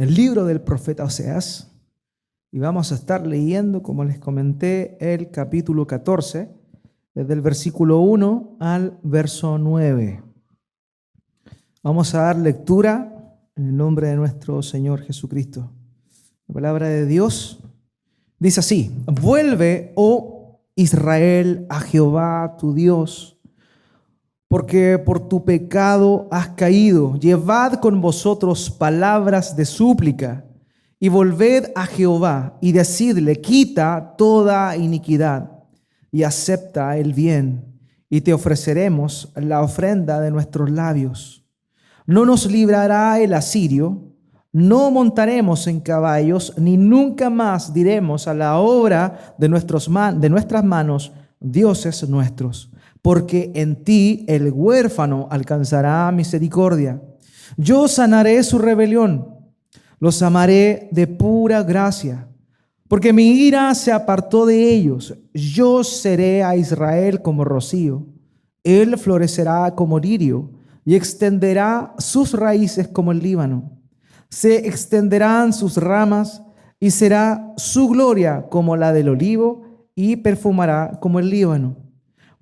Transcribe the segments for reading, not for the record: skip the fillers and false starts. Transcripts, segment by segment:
el libro del profeta Oseas y vamos a estar leyendo, como les comenté, el capítulo 14, desde el versículo 1 al verso 9. Vamos a dar lectura en el nombre de nuestro Señor Jesucristo. La palabra de Dios dice así: vuelve, oh Israel, a Jehová tu Dios, porque por tu pecado has caído. Llevad con vosotros palabras de súplica y volved a Jehová y decidle: quita toda iniquidad y acepta el bien, y te ofreceremos la ofrenda de nuestros labios. No nos librará el asirio, no montaremos en caballos, ni nunca más diremos a la obra de nuestras manos: dioses nuestros. Porque en ti el huérfano alcanzará misericordia. Yo sanaré su rebelión, los amaré de pura gracia. Porque mi ira se apartó de ellos. Yo seré a Israel como rocío. Él florecerá como lirio y extenderá sus raíces como el Líbano. Se extenderán sus ramas y será su gloria como la del olivo y perfumará como el Líbano.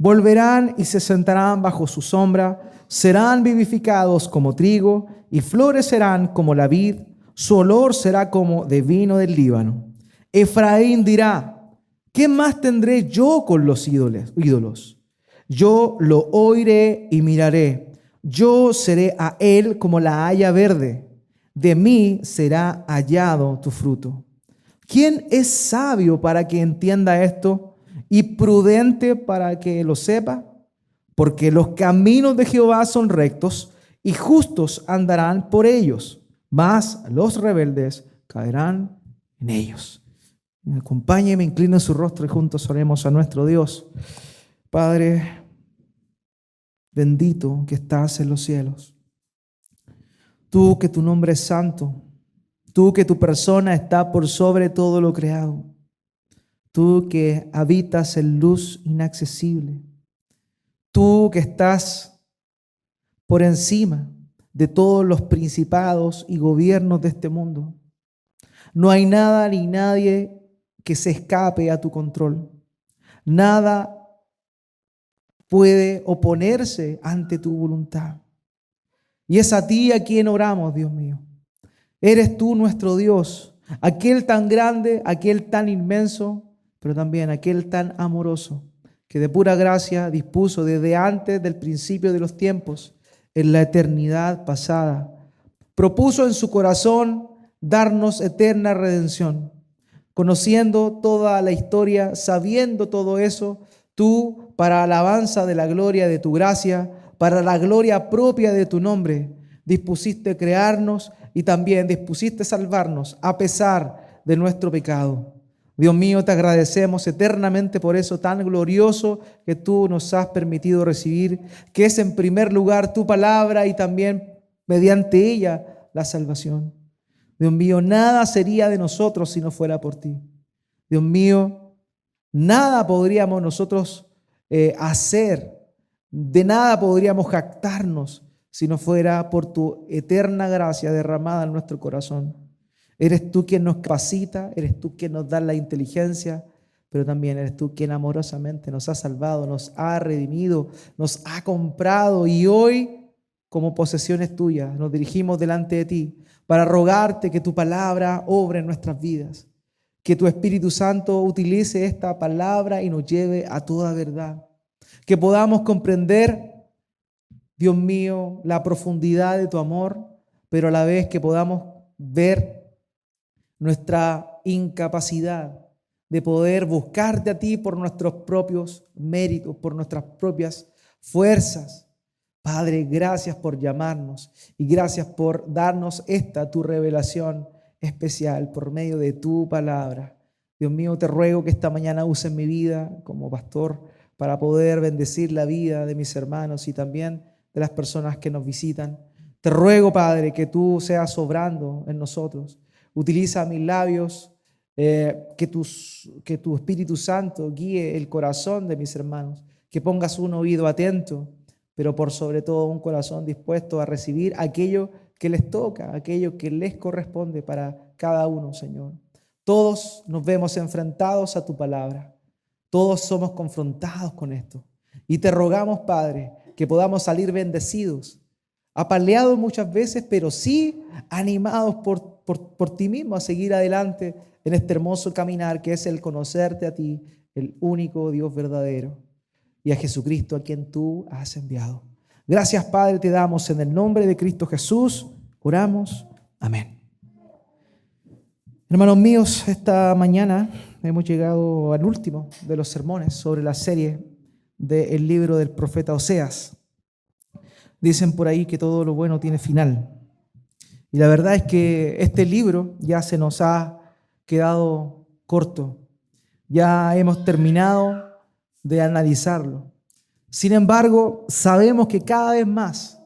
Volverán y se sentarán bajo su sombra, serán vivificados como trigo y florecerán como la vid, su olor será como de vino del Líbano. Efraín dirá: ¿qué más tendré yo con los ídolos? Yo lo oiré y miraré, yo seré a él como la haya verde, de mí será hallado tu fruto. ¿Quién es sabio para que entienda esto y prudente para que lo sepa? Porque los caminos de Jehová son rectos y justos andarán por ellos, mas los rebeldes caerán en ellos. Me acompañe, me inclino en su rostro y juntos oremos a nuestro Dios. Padre bendito que estás en los cielos, tú que tu nombre es santo, tú que tu persona está por sobre todo lo creado, tú que habitas en luz inaccesible, tú que estás por encima de todos los principados y gobiernos de este mundo. No hay nada ni nadie que se escape a tu control. Nada puede oponerse ante tu voluntad. Y es a ti a quien oramos, Dios mío. Eres tú nuestro Dios, aquel tan grande, aquel tan inmenso, pero también aquel tan amoroso, que de pura gracia dispuso desde antes del principio de los tiempos, en la eternidad pasada, propuso en su corazón darnos eterna redención. Conociendo toda la historia, sabiendo todo eso, tú, para alabanza de la gloria de tu gracia, para la gloria propia de tu nombre, dispusiste crearnos y también dispusiste salvarnos a pesar de nuestro pecado. Dios mío, te agradecemos eternamente por eso tan glorioso que tú nos has permitido recibir, que es en primer lugar tu palabra y también mediante ella la salvación. Dios mío, nada sería de nosotros si no fuera por ti. Dios mío, nada podríamos nosotros hacer, de nada podríamos jactarnos si no fuera por tu eterna gracia derramada en nuestro corazón. Eres tú quien nos capacita, eres tú quien nos da la inteligencia, pero también eres tú quien amorosamente nos ha salvado, nos ha redimido, nos ha comprado y hoy, como posesiones tuyas, nos dirigimos delante de ti para rogarte que tu palabra obre en nuestras vidas, que tu Espíritu Santo utilice esta palabra y nos lleve a toda verdad, que podamos comprender, Dios mío, la profundidad de tu amor, pero a la vez que podamos ver nuestra incapacidad de poder buscarte a ti por nuestros propios méritos, por nuestras propias fuerzas. Padre, gracias por llamarnos y gracias por darnos esta tu revelación especial por medio de tu palabra. Dios mío, te ruego que esta mañana uses mi vida como pastor para poder bendecir la vida de mis hermanos y también de las personas que nos visitan. Te ruego, Padre, que tú seas obrando en nosotros. Utiliza mis labios, que tu Espíritu Santo guíe el corazón de mis hermanos, que pongas un oído atento, pero por sobre todo un corazón dispuesto a recibir aquello que les toca, aquello que les corresponde para cada uno, Señor. Todos nos vemos enfrentados a tu palabra. Todos somos confrontados con esto. Y te rogamos, Padre, que podamos salir bendecidos, apaleados muchas veces, pero sí animados por ti mismo a seguir adelante en este hermoso caminar que es el conocerte a ti, el único Dios verdadero, y a Jesucristo a quien tú has enviado. Gracias, Padre, te damos en el nombre de Cristo Jesús. Oramos. Amén. Hermanos míos, esta mañana hemos llegado al último de los sermones sobre la serie del libro del profeta Oseas. Dicen por ahí que todo lo bueno tiene final. Y la verdad es que este libro ya se nos ha quedado corto. Ya hemos terminado de analizarlo. Sin embargo, sabemos que cada vez más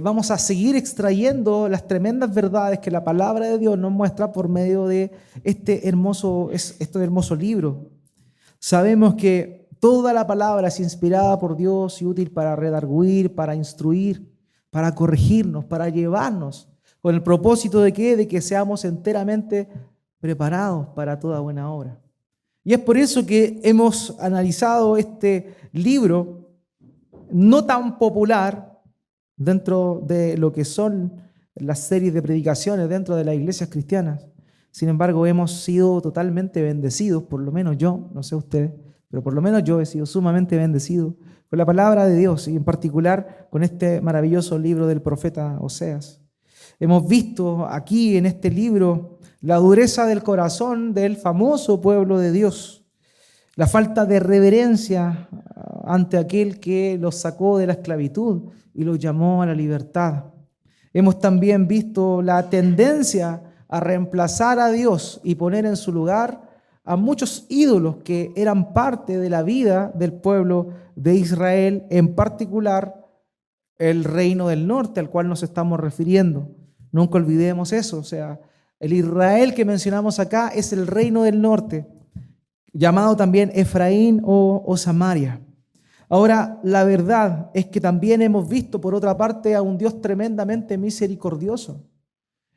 vamos a seguir extrayendo las tremendas verdades que la palabra de Dios nos muestra por medio de este hermoso libro. Sabemos que toda la palabra es inspirada por Dios y útil para redarguir, para instruir, para corregirnos, para llevarnos, con el propósito de ¿qué? De que seamos enteramente preparados para toda buena obra. Y es por eso que hemos analizado este libro no tan popular dentro de lo que son las series de predicaciones dentro de las iglesias cristianas. Sin embargo, hemos sido totalmente bendecidos, por lo menos yo, no sé ustedes, pero por lo menos yo he sido sumamente bendecido con la palabra de Dios y en particular con este maravilloso libro del profeta Oseas. Hemos visto aquí en este libro la dureza del corazón del famoso pueblo de Dios, la falta de reverencia ante aquel que los sacó de la esclavitud y los llamó a la libertad. Hemos también visto la tendencia a reemplazar a Dios y poner en su lugar a muchos ídolos que eran parte de la vida del pueblo de Israel, en particular el reino del norte al cual nos estamos refiriendo. Nunca olvidemos eso, o sea, el Israel que mencionamos acá es el reino del norte, llamado también Efraín o Samaria. Ahora, la verdad es que también hemos visto, por otra parte, a un Dios tremendamente misericordioso.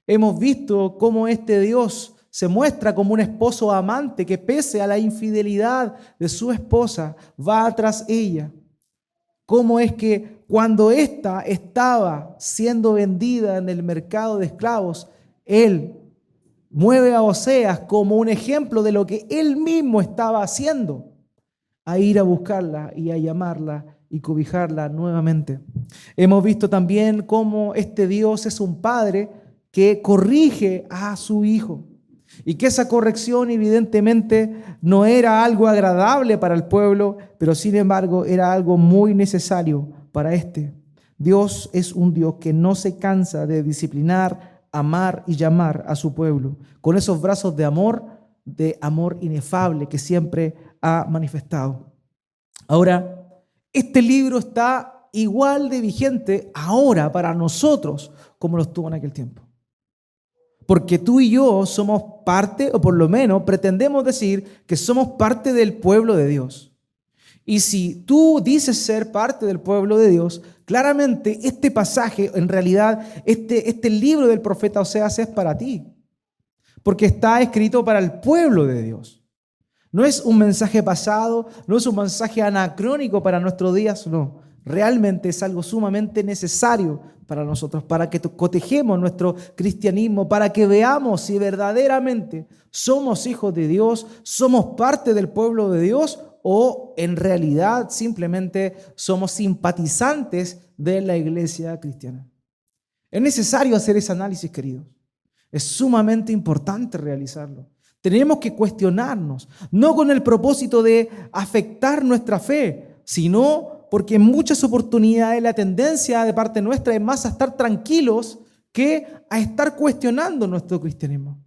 Hemos visto cómo este Dios se muestra como un esposo amante que pese a la infidelidad de su esposa, va tras ella. Cómo es que cuando ésta estaba siendo vendida en el mercado de esclavos, Él mueve a Oseas como un ejemplo de lo que Él mismo estaba haciendo, a ir a buscarla y a llamarla y cobijarla nuevamente. Hemos visto también cómo este Dios es un padre que corrige a su hijo y que esa corrección evidentemente no era algo agradable para el pueblo, pero sin embargo era algo muy necesario para este. Dios es un Dios que no se cansa de disciplinar, amar y llamar a su pueblo con esos brazos de amor inefable que siempre ha manifestado. Ahora, este libro está igual de vigente ahora para nosotros como lo estuvo en aquel tiempo. Porque tú y yo somos parte, o por lo menos pretendemos decir que somos parte del pueblo de Dios. Y si tú dices ser parte del pueblo de Dios, claramente este pasaje, en realidad, este libro del profeta Oseas es para ti. Porque está escrito para el pueblo de Dios. No es un mensaje pasado, no es un mensaje anacrónico para nuestros días, no. Realmente es algo sumamente necesario para nosotros, para que cotejemos nuestro cristianismo, para que veamos si verdaderamente somos hijos de Dios, somos parte del pueblo de Dios o en realidad simplemente somos simpatizantes de la iglesia cristiana. Es necesario hacer ese análisis, queridos. Es sumamente importante realizarlo. Tenemos que cuestionarnos, no con el propósito de afectar nuestra fe, sino porque en muchas oportunidades la tendencia de parte nuestra es más a estar tranquilos que a estar cuestionando nuestro cristianismo.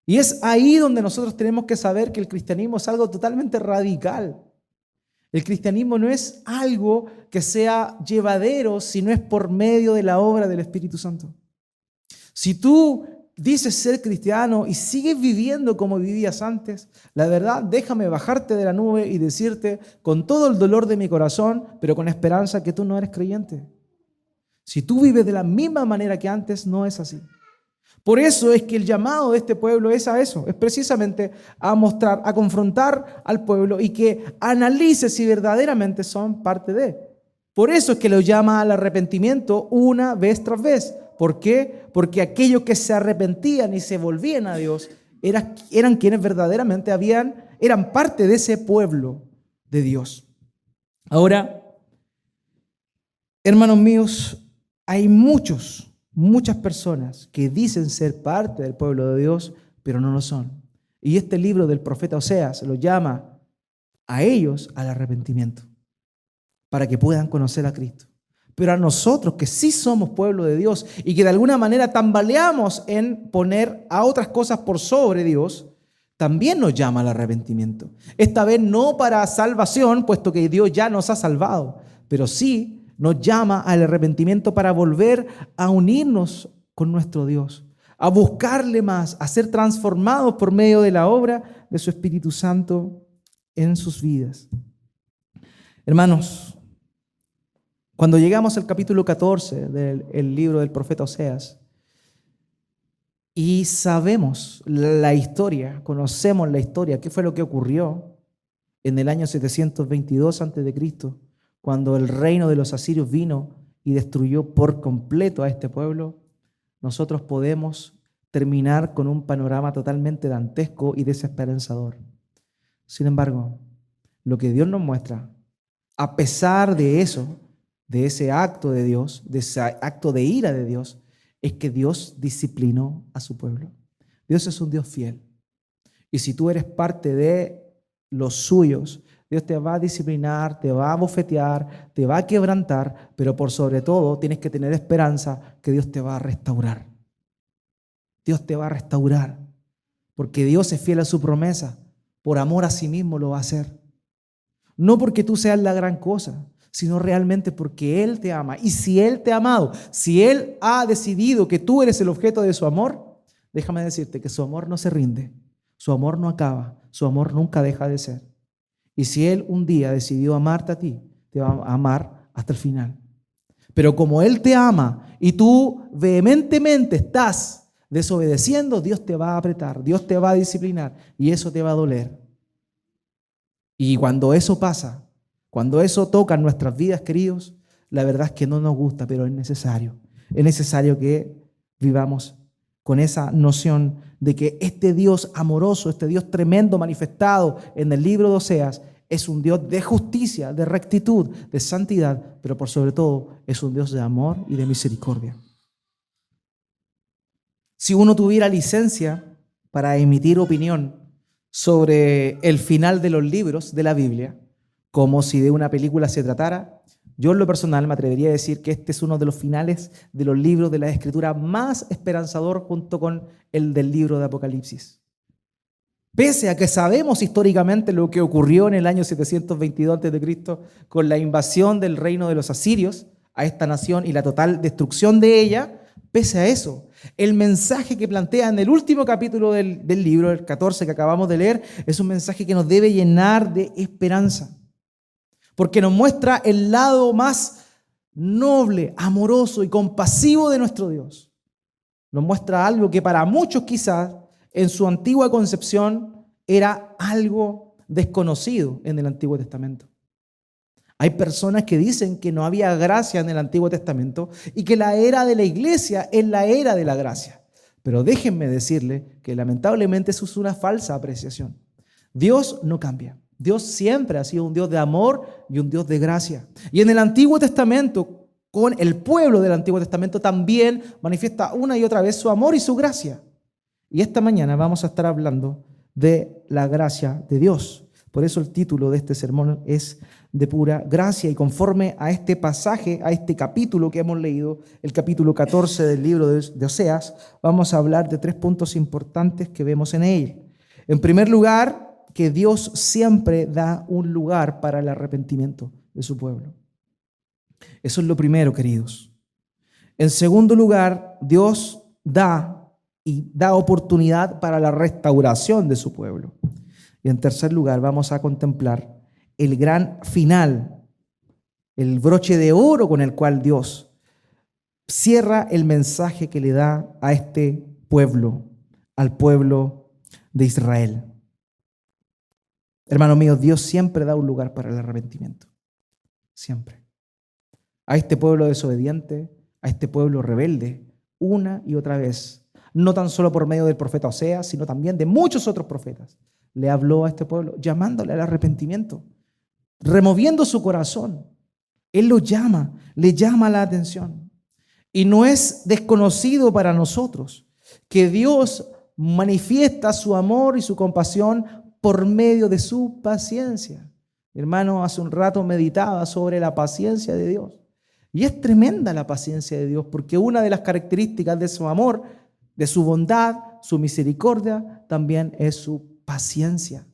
Y es ahí donde nosotros tenemos que saber que el cristianismo es algo totalmente radical. El cristianismo no es algo que sea llevadero si no es por medio de la obra del Espíritu Santo. Si tú dices ser cristiano y sigues viviendo como vivías antes, la verdad, déjame bajarte de la nube y decirte con todo el dolor de mi corazón, pero con esperanza, que tú no eres creyente. Si tú vives de la misma manera que antes, no es así. Por eso es que el llamado de este pueblo es a eso, es precisamente a mostrar, a confrontar al pueblo y que analice si verdaderamente son parte de. Por eso es que lo llama al arrepentimiento una vez tras vez. ¿Por qué? Porque aquellos que se arrepentían y se volvían a Dios eran quienes verdaderamente eran parte de ese pueblo de Dios. Ahora, hermanos míos, hay muchas personas que dicen ser parte del pueblo de Dios, pero no lo son. Y este libro del profeta Oseas lo llama a ellos al arrepentimiento, para que puedan conocer a Cristo. Pero a nosotros, que sí somos pueblo de Dios y que de alguna manera tambaleamos en poner a otras cosas por sobre Dios, también nos llama al arrepentimiento. Esta vez no para salvación, puesto que Dios ya nos ha salvado, pero sí nos llama al arrepentimiento para volver a unirnos con nuestro Dios, a buscarle más, a ser transformados por medio de la obra de su Espíritu Santo en sus vidas. Hermanos, cuando llegamos al capítulo 14 del libro del profeta Oseas y sabemos la historia, conocemos la historia, qué fue lo que ocurrió en el año 722 a.C., cuando el reino de los asirios vino y destruyó por completo a este pueblo, nosotros podemos terminar con un panorama totalmente dantesco y desesperanzador. Sin embargo, lo que Dios nos muestra, a pesar de eso, de ese acto de Dios, de ese acto de ira de Dios, es que Dios disciplinó a su pueblo. Dios es un Dios fiel. Y si tú eres parte de los suyos, Dios te va a disciplinar, te va a bofetear, te va a quebrantar, pero por sobre todo tienes que tener esperanza que Dios te va a restaurar. Dios te va a restaurar, porque Dios es fiel a su promesa. Por amor a sí mismo lo va a hacer. No porque tú seas la gran cosa, sino realmente porque Él te ama. Y si Él te ha amado, si Él ha decidido que tú eres el objeto de su amor, déjame decirte que su amor no se rinde, su amor no acaba, su amor nunca deja de ser. Y si Él un día decidió amarte a ti, te va a amar hasta el final. Pero como Él te ama y tú vehementemente estás desobedeciendo, Dios te va a apretar, Dios te va a disciplinar y eso te va a doler. Y cuando eso pasa, cuando eso toca en nuestras vidas, queridos, la verdad es que no nos gusta, pero es necesario. Es necesario que vivamos con esa noción de que este Dios amoroso, este Dios tremendo manifestado en el libro de Oseas, es un Dios de justicia, de rectitud, de santidad, pero por sobre todo es un Dios de amor y de misericordia. Si uno tuviera licencia para emitir opinión sobre el final de los libros de la Biblia, como si de una película se tratara, yo en lo personal me atrevería a decir que este es uno de los finales de los libros de la Escritura más esperanzador junto con el del libro de Apocalipsis. Pese a que sabemos históricamente lo que ocurrió en el año 722 a.C. con la invasión del reino de los asirios a esta nación y la total destrucción de ella, pese a eso, el mensaje que plantea en el último capítulo del libro, el 14 que acabamos de leer, es un mensaje que nos debe llenar de esperanza. Porque nos muestra el lado más noble, amoroso y compasivo de nuestro Dios. Nos muestra algo que para muchos quizás en su antigua concepción era algo desconocido en el Antiguo Testamento. Hay personas que dicen que no había gracia en el Antiguo Testamento y que la era de la iglesia es la era de la gracia. Pero déjenme decirle que lamentablemente eso es una falsa apreciación. Dios no cambia. Dios siempre ha sido un Dios de amor y un Dios de gracia. Y en el Antiguo Testamento, con el pueblo del Antiguo Testamento, también manifiesta una y otra vez su amor y su gracia. Y esta mañana vamos a estar hablando de la gracia de Dios. Por eso el título de este sermón es de pura gracia. Y conforme a este pasaje, a este capítulo que hemos leído, el capítulo 14 del libro de Oseas, vamos a hablar de 3 puntos importantes que vemos en él. En primer lugar, que Dios siempre da un lugar para el arrepentimiento de su pueblo. Eso es lo primero, queridos. En segundo lugar, Dios da oportunidad para la restauración de su pueblo. Y en tercer lugar, vamos a contemplar el gran final, el broche de oro con el cual Dios cierra el mensaje que le da a este pueblo, al pueblo de Israel. Hermano mío, Dios siempre da un lugar para el arrepentimiento. Siempre. A este pueblo desobediente, a este pueblo rebelde, una y otra vez, no tan solo por medio del profeta Oseas, sino también de muchos otros profetas, le habló a este pueblo llamándole al arrepentimiento, removiendo su corazón. Él lo llama, le llama la atención. Y no es desconocido para nosotros que Dios manifiesta su amor y su compasión por medio de su paciencia. Mi hermano, hace un rato meditaba sobre la paciencia de Dios. Y es tremenda la paciencia de Dios, porque una de las características de su amor, de su bondad, su misericordia, también es su paciencia.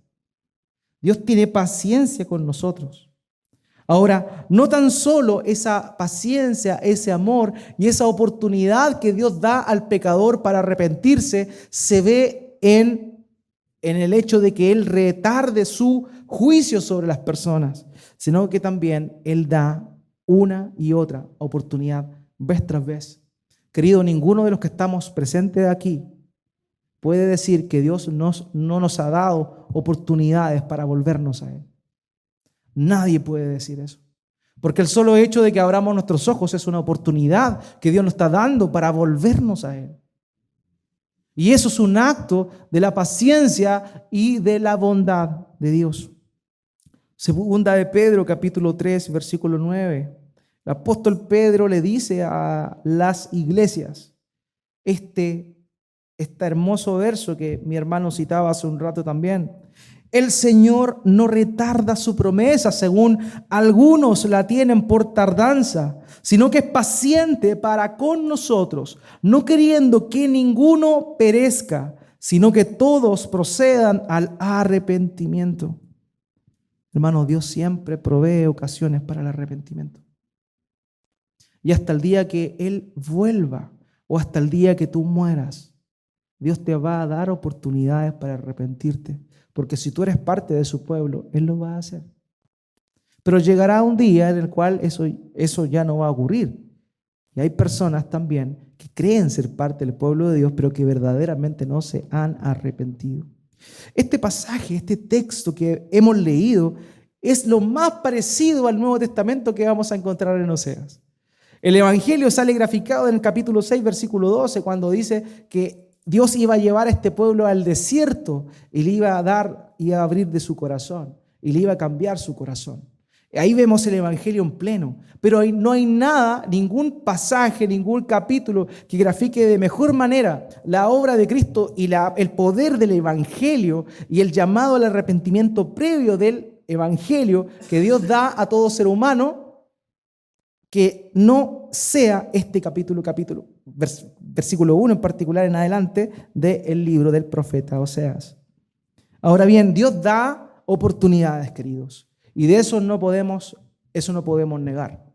Dios tiene paciencia con nosotros. Ahora, no tan solo esa paciencia, ese amor y esa oportunidad que Dios da al pecador para arrepentirse, se ve en el hecho de que Él retarde su juicio sobre las personas, sino que también Él da una y otra oportunidad, vez tras vez. Querido, ninguno de los que estamos presentes aquí puede decir que Dios no nos ha dado oportunidades para volvernos a Él. Nadie puede decir eso. Porque el solo hecho de que abramos nuestros ojos es una oportunidad que Dios nos está dando para volvernos a Él. Y eso es un acto de la paciencia y de la bondad de Dios. Segunda de Pedro, capítulo 3, versículo 9. El apóstol Pedro le dice a las iglesias este hermoso verso que mi hermano citaba hace un rato también. El Señor no retarda su promesa, según algunos la tienen por tardanza, sino que es paciente para con nosotros, no queriendo que ninguno perezca, sino que todos procedan al arrepentimiento. Hermano, Dios siempre provee ocasiones para el arrepentimiento. Y hasta el día que Él vuelva, o hasta el día que tú mueras, Dios te va a dar oportunidades para arrepentirte. Porque si tú eres parte de su pueblo, Él lo va a hacer. Pero llegará un día en el cual eso ya no va a ocurrir. Y hay personas también que creen ser parte del pueblo de Dios, pero que verdaderamente no se han arrepentido. Este pasaje, este texto que hemos leído, es lo más parecido al Nuevo Testamento que vamos a encontrar en Oseas. El Evangelio sale graficado en el capítulo 6, versículo 12, cuando dice que Dios iba a llevar a este pueblo al desierto y le iba a dar, iba a abrir de su corazón y le iba a cambiar su corazón. Ahí vemos el Evangelio en pleno, pero no hay nada, ningún pasaje, ningún capítulo que grafique de mejor manera la obra de Cristo y el poder del Evangelio y el llamado al arrepentimiento previo del Evangelio que Dios da a todo ser humano, que no sea este versículo 1 en particular en adelante del libro del profeta Oseas. Ahora bien, Dios da oportunidades, queridos, y de eso no podemos negar.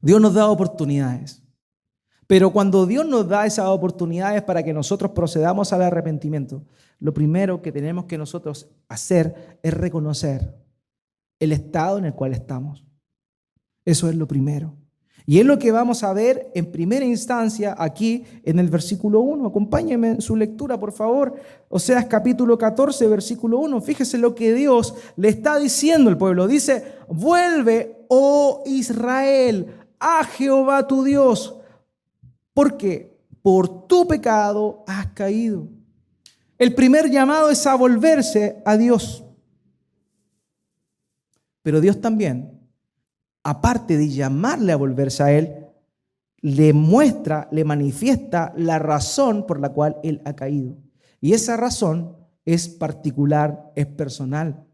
Dios nos da oportunidades, pero cuando Dios nos da esas oportunidades para que nosotros procedamos al arrepentimiento, lo primero que tenemos que nosotros hacer es reconocer el estado en el cual estamos. Eso es lo primero. Y es lo que vamos a ver en primera instancia aquí en el versículo 1. Acompáñenme en su lectura, por favor. Oseas capítulo 14, versículo 1. Fíjese lo que Dios le está diciendo al pueblo. Dice, vuelve, oh Israel, a Jehová tu Dios, porque por tu pecado has caído. El primer llamado es a volverse a Dios. Pero Dios también, aparte de llamarle a volverse a Él, le muestra, le manifiesta la razón por la cual Él ha caído. Y esa razón es particular, es personal.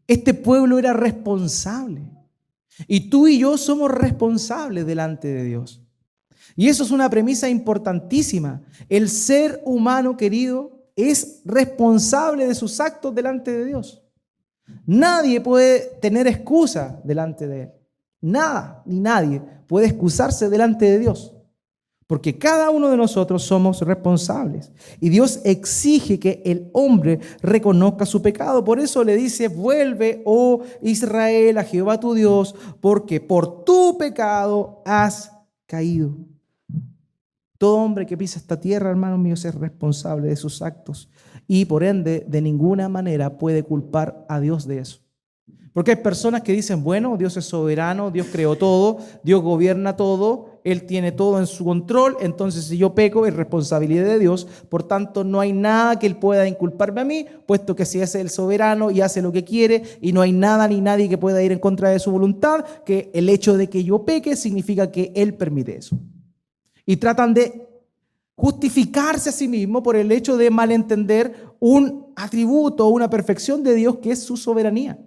Este pueblo era responsable. Y tú y yo somos responsables delante de Dios. Y eso es una premisa importantísima. El ser humano, querido, es responsable de sus actos delante de Dios. Nadie puede tener excusa delante de Él. Nada ni nadie puede excusarse delante de Dios. Porque cada uno de nosotros somos responsables. Y Dios exige que el hombre reconozca su pecado. Por eso le dice, vuelve, oh Israel, a Jehová tu Dios, porque por tu pecado has caído. Todo hombre que pisa esta tierra, hermanos míos, es responsable de sus actos y por ende de ninguna manera puede culpar a Dios de eso. Porque hay personas que dicen, bueno, Dios es soberano, Dios creó todo, Dios gobierna todo, Él tiene todo en su control, entonces si yo peco es responsabilidad de Dios, por tanto no hay nada que Él pueda inculparme a mí, puesto que si es el soberano y hace lo que quiere y no hay nada ni nadie que pueda ir en contra de su voluntad, que el hecho de que yo peque significa que Él permite eso. Y tratan de justificarse a sí mismo por el hecho de malentender un atributo o una perfección de Dios que es su soberanía.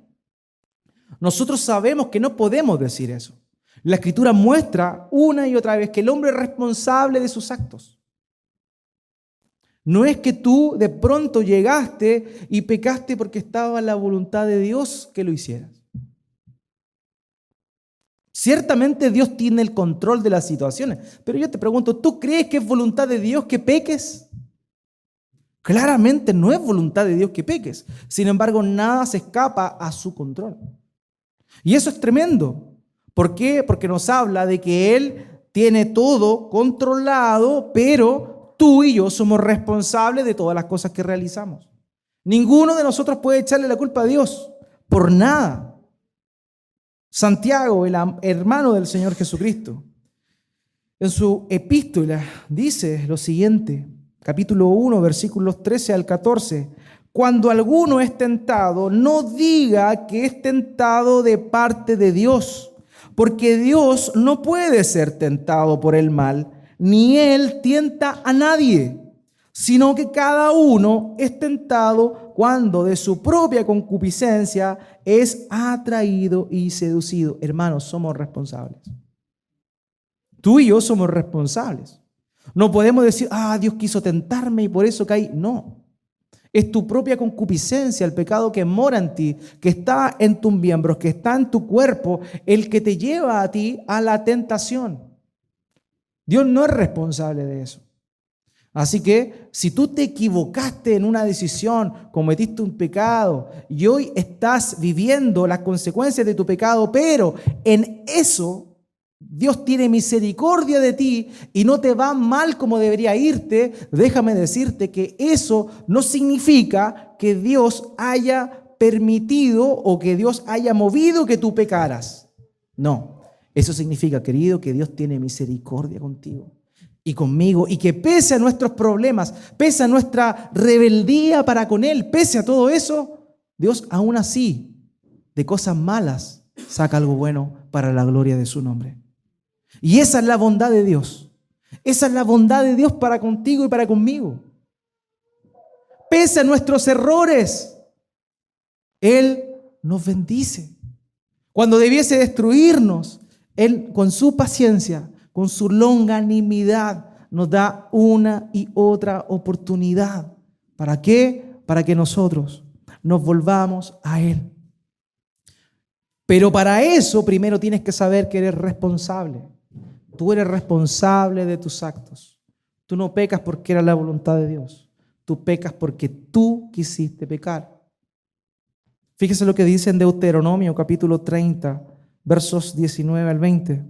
Nosotros sabemos que no podemos decir eso. La Escritura muestra una y otra vez que el hombre es responsable de sus actos. No es que tú de pronto llegaste y pecaste porque estaba en la voluntad de Dios que lo hicieras. Ciertamente Dios tiene el control de las situaciones, pero yo te pregunto, ¿tú crees que es voluntad de Dios que peques? Claramente no es voluntad de Dios que peques. Sin embargo, nada se escapa a su control. Y eso es tremendo. ¿Por qué? Porque nos habla de que Él tiene todo controlado, pero tú y yo somos responsables de todas las cosas que realizamos. Ninguno de nosotros puede echarle la culpa a Dios por nada. Santiago, el hermano del Señor Jesucristo, en su epístola dice lo siguiente, capítulo 1, versículos 13 al 14. Cuando alguno es tentado, no diga que es tentado de parte de Dios, porque Dios no puede ser tentado por el mal, ni Él tienta a nadie, sino que cada uno es tentado cuando de su propia concupiscencia es atraído y seducido. Hermanos, somos responsables. Tú y yo somos responsables. No podemos decir, Dios quiso tentarme y por eso caí. No. Es tu propia concupiscencia, el pecado que mora en ti, que está en tus miembros, que está en tu cuerpo, el que te lleva a ti a la tentación. Dios no es responsable de eso. Así que si tú te equivocaste en una decisión, cometiste un pecado y hoy estás viviendo las consecuencias de tu pecado, pero en eso Dios tiene misericordia de ti y no te va mal como debería irte, déjame decirte que eso no significa que Dios haya permitido o que Dios haya movido que tú pecaras. No, eso significa, querido, que Dios tiene misericordia contigo y conmigo, y que pese a nuestros problemas, pese a nuestra rebeldía para con Él, pese a todo eso, Dios aún así, de cosas malas, saca algo bueno para la gloria de su nombre. Y esa es la bondad de Dios. Esa es la bondad de Dios para contigo y para conmigo. Pese a nuestros errores, Él nos bendice. Cuando debiese destruirnos, Él con su paciencia, con su longanimidad, nos da una y otra oportunidad. ¿Para qué? Para que nosotros nos volvamos a Él. Pero para eso primero tienes que saber que eres responsable. Tú eres responsable de tus actos. Tú no pecas porque era la voluntad de Dios. Tú pecas porque tú quisiste pecar. Fíjese lo que dice en Deuteronomio capítulo 30, versos 19 al 20.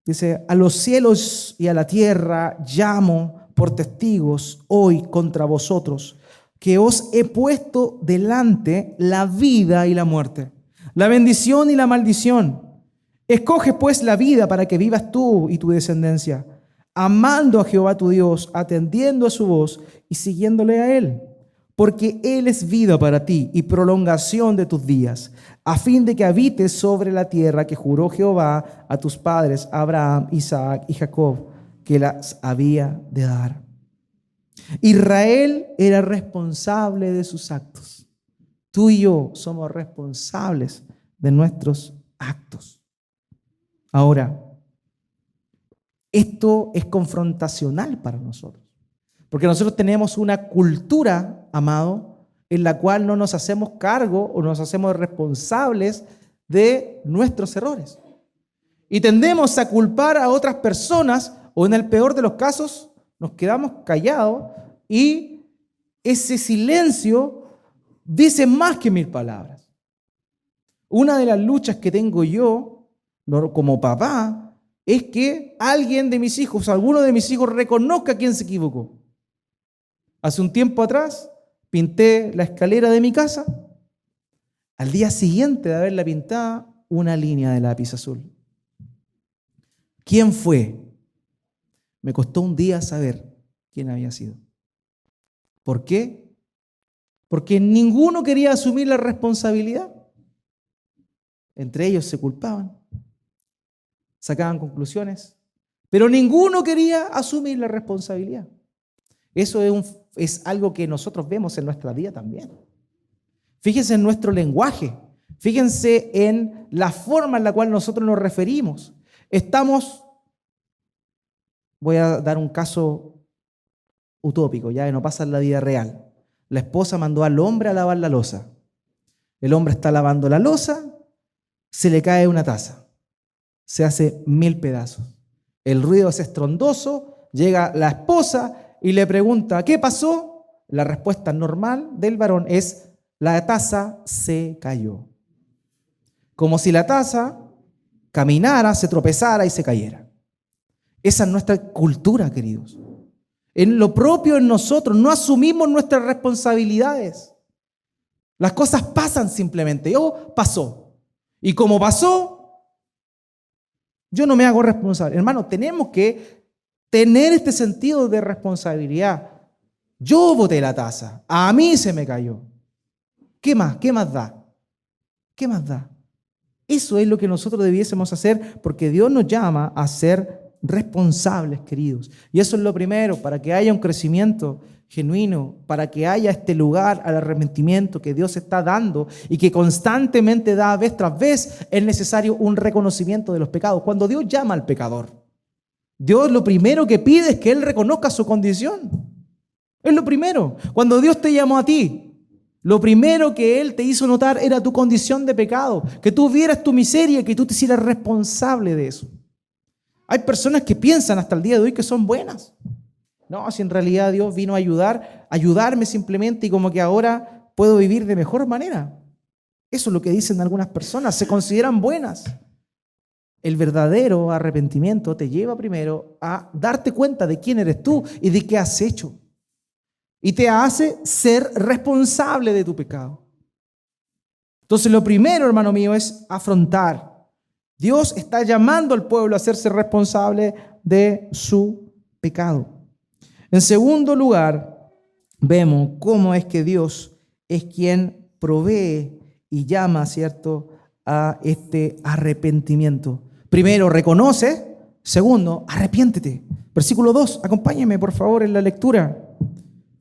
Dice, a los cielos y a la tierra llamo por testigos hoy contra vosotros, que os he puesto delante la vida y la muerte, la bendición y la maldición. Escoge pues la vida para que vivas tú y tu descendencia, amando a Jehová tu Dios, atendiendo a su voz y siguiéndole a Él, porque Él es vida para ti y prolongación de tus días, a fin de que habites sobre la tierra que juró Jehová a tus padres, Abraham, Isaac y Jacob, que las había de dar. Israel era responsable de sus actos. Tú y yo somos responsables de nuestros actos. Ahora, esto es confrontacional para nosotros, porque nosotros tenemos una cultura, amado, en la cual no nos hacemos cargo o nos hacemos responsables de nuestros errores. Y tendemos a culpar a otras personas, o en el peor de los casos, nos quedamos callados y ese silencio dice más que 1000 palabras. Una de las luchas que tengo yo como papá es que alguien de mis hijos, alguno de mis hijos reconozca quién se equivocó. Hace un tiempo atrás pinté la escalera de mi casa. Al día siguiente de haberla pintada, una línea de lápiz azul. ¿Quién fue? Me costó un día saber quién había sido. ¿Por qué? Porque ninguno quería asumir la responsabilidad. Entre ellos se culpaban, sacaban conclusiones, pero ninguno quería asumir la responsabilidad. Eso es algo que nosotros vemos en nuestra vida también. Fíjense en nuestro lenguaje, fíjense en la forma en la cual nosotros nos referimos. Voy a dar un caso utópico, ya que no pasa en la vida real. La esposa mandó al hombre a lavar la loza. El hombre está lavando la loza, se le cae una taza, se hace 1000 pedazos. El ruido es estrondoso, llega la esposa y le pregunta, ¿qué pasó? La respuesta normal del varón es, la taza se cayó. Como si la taza caminara, se tropezara y se cayera. Esa es nuestra cultura, queridos. En lo propio en nosotros, no asumimos nuestras responsabilidades. Las cosas pasan simplemente. Pasó. Y como pasó, yo no me hago responsable. Hermano, tenemos que tener este sentido de responsabilidad. Yo boté la taza, a mí se me cayó. ¿Qué más? ¿Qué más da? ¿Qué más da? Eso es lo que nosotros debiésemos hacer porque Dios nos llama a ser responsables, queridos. Y eso es lo primero, para que haya un crecimiento genuino, para que haya este lugar al arrepentimiento que Dios está dando y que constantemente da vez tras vez, es necesario un reconocimiento de los pecados. Cuando Dios llama al pecador, Dios lo primero que pide es que Él reconozca su condición. Es lo primero. Cuando Dios te llamó a ti, lo primero que Él te hizo notar era tu condición de pecado, que tú vieras tu miseria, que tú te hicieras responsable de eso. Hay personas que piensan hasta el día de hoy que son buenas. No, si en realidad Dios vino a ayudarme simplemente y como que ahora puedo vivir de mejor manera. Eso es lo que dicen algunas personas, se consideran buenas. El verdadero arrepentimiento te lleva primero a darte cuenta de quién eres tú y de qué has hecho. Y te hace ser responsable de tu pecado. Entonces lo primero, hermano mío, es afrontar. Dios está llamando al pueblo a hacerse responsable de su pecado. En segundo lugar, vemos cómo es que Dios es quien provee y llama, ¿cierto?, a este arrepentimiento. Primero, reconoce. Segundo, arrepiéntete. Versículo 2, acompáñeme por favor en la lectura.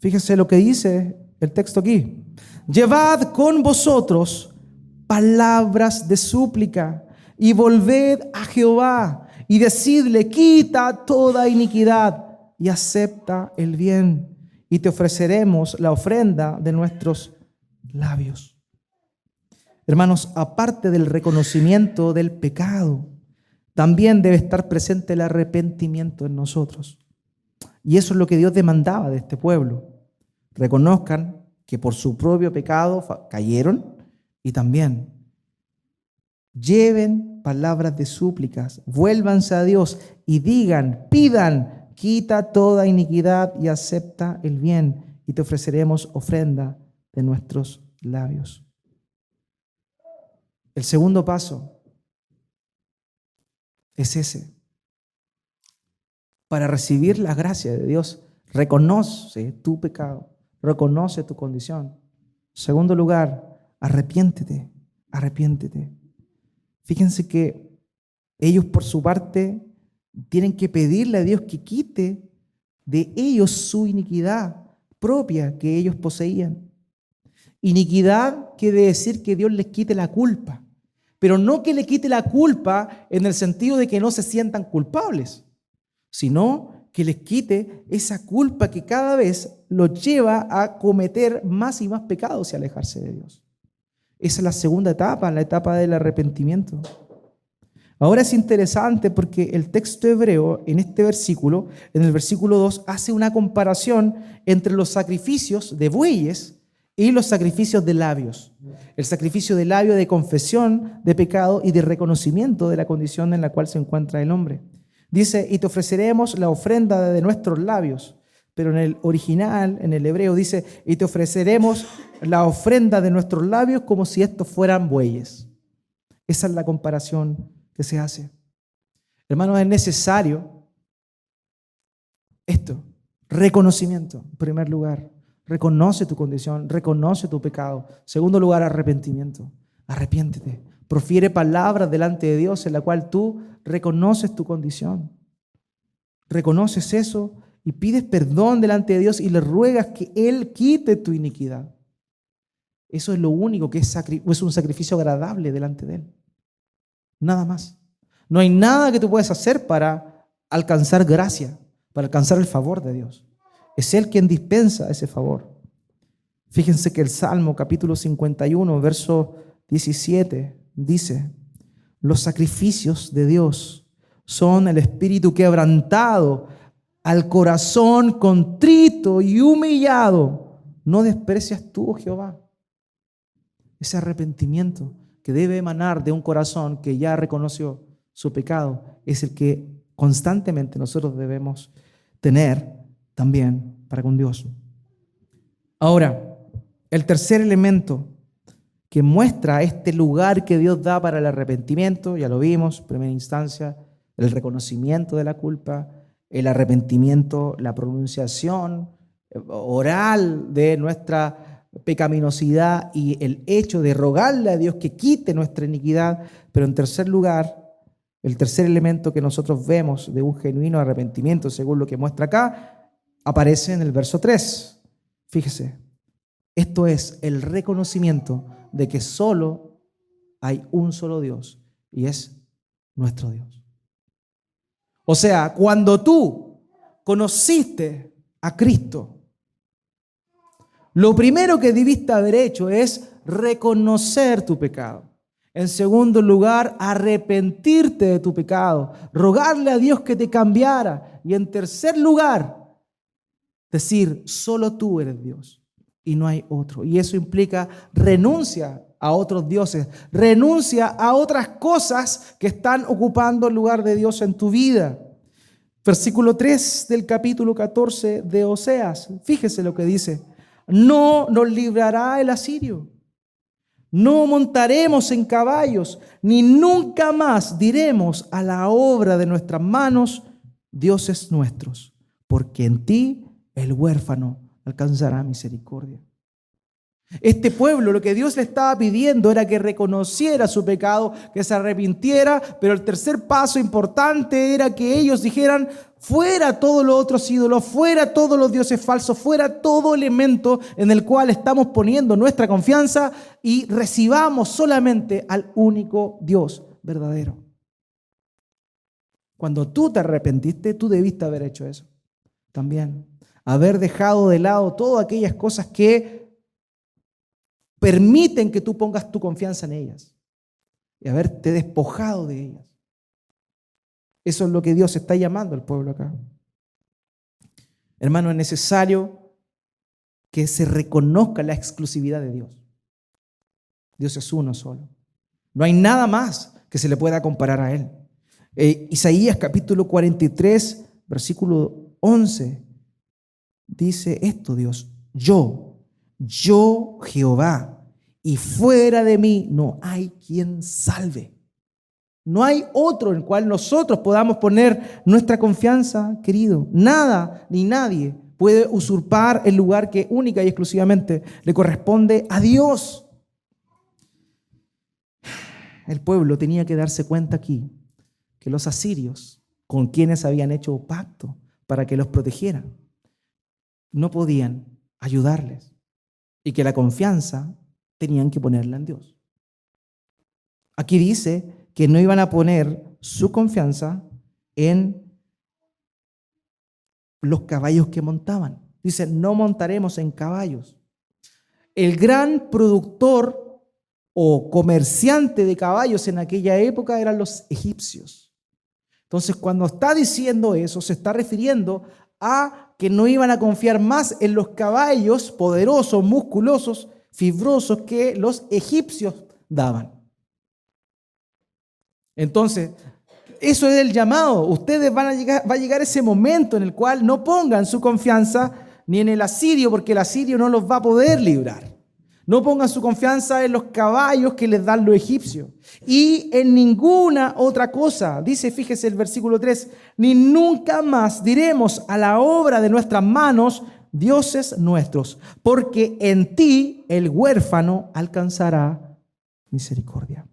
Fíjense lo que dice el texto aquí. Llevad con vosotros palabras de súplica y volved a Jehová y decidle, quita toda iniquidad y acepta el bien y te ofreceremos la ofrenda de nuestros labios. Hermanos, aparte del reconocimiento del pecado, también debe estar presente el arrepentimiento en nosotros. Y eso es lo que Dios demandaba de este pueblo. Reconozcan que por su propio pecado cayeron y también lleven palabras de súplicas, vuélvanse a Dios y digan, pidan, quita toda iniquidad y acepta el bien y te ofreceremos ofrenda de nuestros labios. El segundo paso es ese. Para recibir la gracia de Dios, reconoce tu pecado, reconoce tu condición. Segundo lugar, arrepiéntete, arrepiéntete. Fíjense que ellos por su parte tienen que pedirle a Dios que quite de ellos su iniquidad propia que ellos poseían. Iniquidad quiere decir que Dios les quite la culpa, pero no que le quite la culpa en el sentido de que no se sientan culpables, sino que les quite esa culpa que cada vez los lleva a cometer más y más pecados y alejarse de Dios. Esa es la segunda etapa, la etapa del arrepentimiento. Ahora es interesante porque el texto hebreo en este versículo, en el versículo 2, hace una comparación entre los sacrificios de bueyes y los sacrificios de labios. El sacrificio de labio de confesión de pecado y de reconocimiento de la condición en la cual se encuentra el hombre. Dice, y te ofreceremos la ofrenda de nuestros labios. Pero en el original, en el hebreo, dice, y te ofreceremos la ofrenda de nuestros labios como si estos fueran bueyes. Esa es la comparación que se hace. Hermanos, es necesario esto, reconocimiento, en primer lugar. Reconoce tu condición, reconoce tu pecado. Segundo lugar, arrepentimiento. Arrepiéntete. Profiere palabras delante de Dios en la cual tú reconoces tu condición. Reconoces eso y pides perdón delante de Dios y le ruegas que Él quite tu iniquidad. Eso es lo único que es un sacrificio agradable delante de Él. Nada más. No hay nada que tú puedas hacer para alcanzar gracia, para alcanzar el favor de Dios. Es Él quien dispensa ese favor. Fíjense que el Salmo capítulo 51, verso 17, dice, los sacrificios de Dios son el espíritu quebrantado, al corazón contrito y humillado. No desprecias tú, oh Jehová. Ese arrepentimiento que debe emanar de un corazón que ya reconoció su pecado es el que constantemente nosotros debemos tener también para con Dios. Ahora, el tercer elemento que muestra este lugar que Dios da para el arrepentimiento, ya lo vimos, en primera instancia, el reconocimiento de la culpa, el arrepentimiento, la pronunciación oral de nuestra pecaminosidad y el hecho de rogarle a Dios que quite nuestra iniquidad. Pero en tercer lugar, el tercer elemento que nosotros vemos de un genuino arrepentimiento, según lo que muestra acá, aparece en el verso 3. Fíjese, esto es el reconocimiento de que solo hay un solo Dios y es nuestro Dios. O sea, cuando tú conociste a Cristo, lo primero que debiste haber hecho es reconocer tu pecado. En segundo lugar, arrepentirte de tu pecado, rogarle a Dios que te cambiara. Y en tercer lugar, decir, solo tú eres Dios y no hay otro. Y eso implica renuncia a otros dioses, renuncia a otras cosas que están ocupando el lugar de Dios en tu vida. Versículo 3 del capítulo 14 de Oseas, fíjese lo que dice, no nos librará el asirio. No montaremos en caballos, ni nunca más diremos a la obra de nuestras manos, dioses nuestros, porque en ti el huérfano alcanzará misericordia. Este pueblo, lo que Dios le estaba pidiendo era que reconociera su pecado, que se arrepintiera, pero el tercer paso importante era que ellos dijeran, fuera todos los otros ídolos, fuera todos los dioses falsos, fuera todo elemento en el cual estamos poniendo nuestra confianza y recibamos solamente al único Dios verdadero. Cuando tú te arrepentiste, tú debiste haber hecho eso también. Haber dejado de lado todas aquellas cosas que permiten que tú pongas tu confianza en ellas y haberte despojado de ellas. Eso es lo que Dios está llamando al pueblo acá. Hermano, es necesario que se reconozca la exclusividad de Dios. Dios es uno solo. No hay nada más que se le pueda comparar a Él. Isaías capítulo 43, versículo 11, dice esto Dios, yo Jehová, y fuera de mí no hay quien salve. No hay otro en el cual nosotros podamos poner nuestra confianza, querido. Nada ni nadie puede usurpar el lugar que única y exclusivamente le corresponde a Dios. El pueblo tenía que darse cuenta aquí que los asirios, con quienes habían hecho pacto para que los protegieran, no podían ayudarles y que la confianza tenían que ponerla en Dios. Aquí dice que no iban a poner su confianza en los caballos que montaban. Dice, no montaremos en caballos. El gran productor o comerciante de caballos en aquella época eran los egipcios. Entonces, cuando está diciendo eso, se está refiriendo a que no iban a confiar más en los caballos poderosos, musculosos, fibrosos que los egipcios daban. Entonces, eso es el llamado. Ustedes va a llegar ese momento en el cual no pongan su confianza ni en el asirio, porque el asirio no los va a poder librar. No pongan su confianza en los caballos que les dan los egipcios y en ninguna otra cosa. Dice, fíjese el versículo 3, ni nunca más diremos a la obra de nuestras manos, dioses nuestros, porque en ti el huérfano alcanzará misericordia.